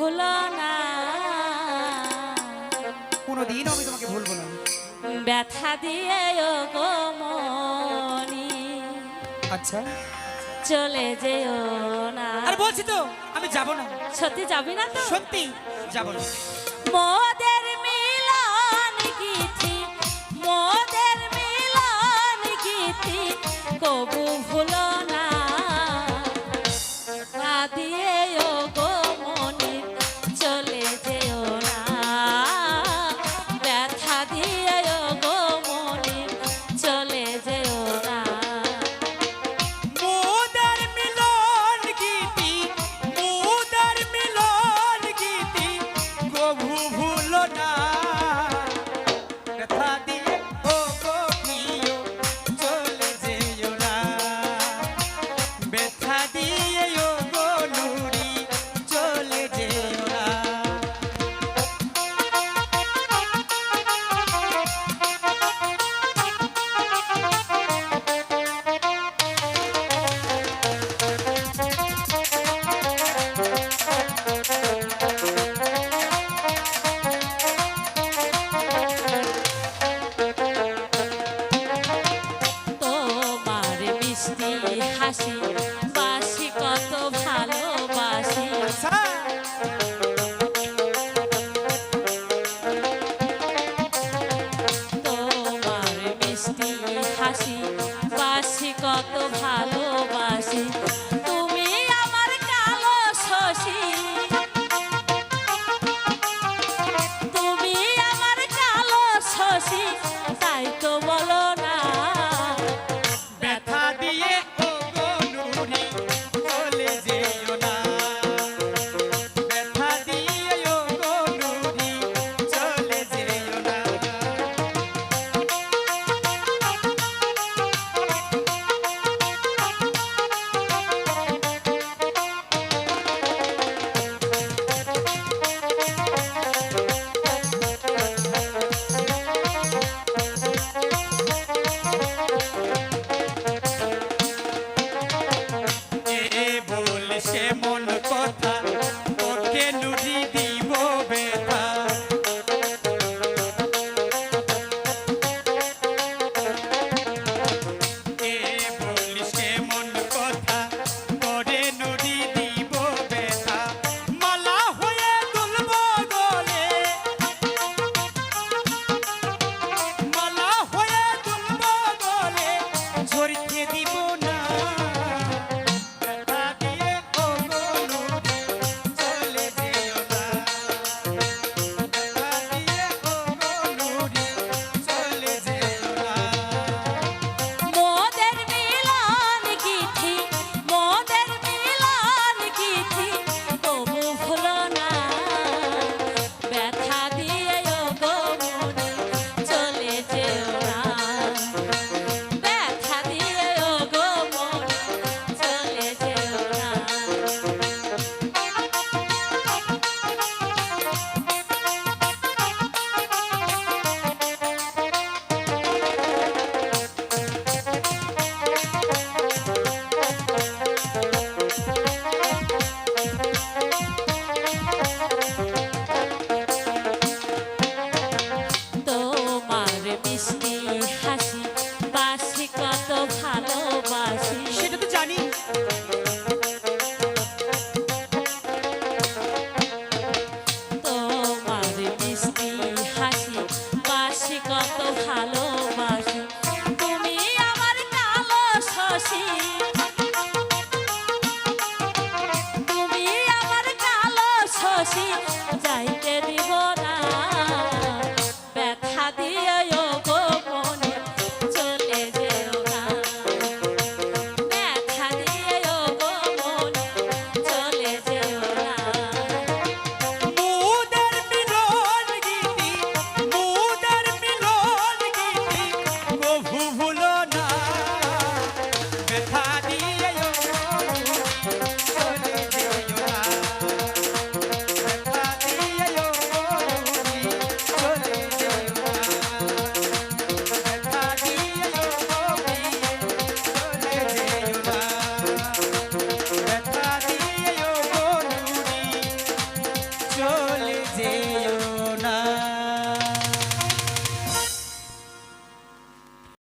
ভুলো না, কোনোদিনও আমি তোমাকে ভুলবো না। ব্যথা দিয়ে ও গো মনি, আচ্ছা, চলে যেও না। আর বলছি তো আমি যাব না। সত্যি যাবি না তো? সত্যি যাব না। মোদের মিলন গীতি, মোদের মিলন গীতি কবু ভুলো না, ব্যথা দিয়ে ও গো মনি, চলে যেও না, ব্যথা দিয়ে ও গো মনি, চলে যেও না। মোদের মিলন গীতি, মোদের মিলন গীতি কভু ভুলো না। ব্যথা দিয়ে ও গো প্রিয় চলে যেও না। ব্যথা দিয়ে ও গো নুরি চলে যেও না। তোমার মিষ্টি হাসি বাসি কত ভালোবাসি, আচ্ছা, তোমার মিষ্টি হাসি বাসি কত ভালোবাসি, তুমি আমার কালো শশী, তুমি আমার কালো শশী, তাই তো বলো না, ব্যথা দিয়ে ও গো নুরি চলে যেও না। ব্যথা দিয়ে ও গো নুরি চলে যেও না। এ বলে সে মন কথা ওকে নুরি দিব ব্যথা। এ বলে সে মন কথা করে নুরি দিব ব্যথা। মালা হয়ে দুলব গলে, মালা হয়ে দুলব গলে, ঝরিতে দিব না। ব্যথা দিয়ে ও গো নুরি চলে যেও না। ব্যথা দিয়ে ও গো নুরি চলে যেও না। মোদের মিলন গীতি, মোদের মিলন গীতি তবু ভুলো না, ব্যথা দিয়ে ও গো মনি, চলে যেও না, ব্যথা দিয়ে ও গো মনি, চলে যেও না। তোমার মিষ্টি হাসি বাসি কত ভালোবাসি, সেটা তো জানি। তোমার মিষ্টি হাসি বাসি কত ভালোবাসি, তুমি আমার কালো শশী, তুমি আমার কালো শশী, যাইতে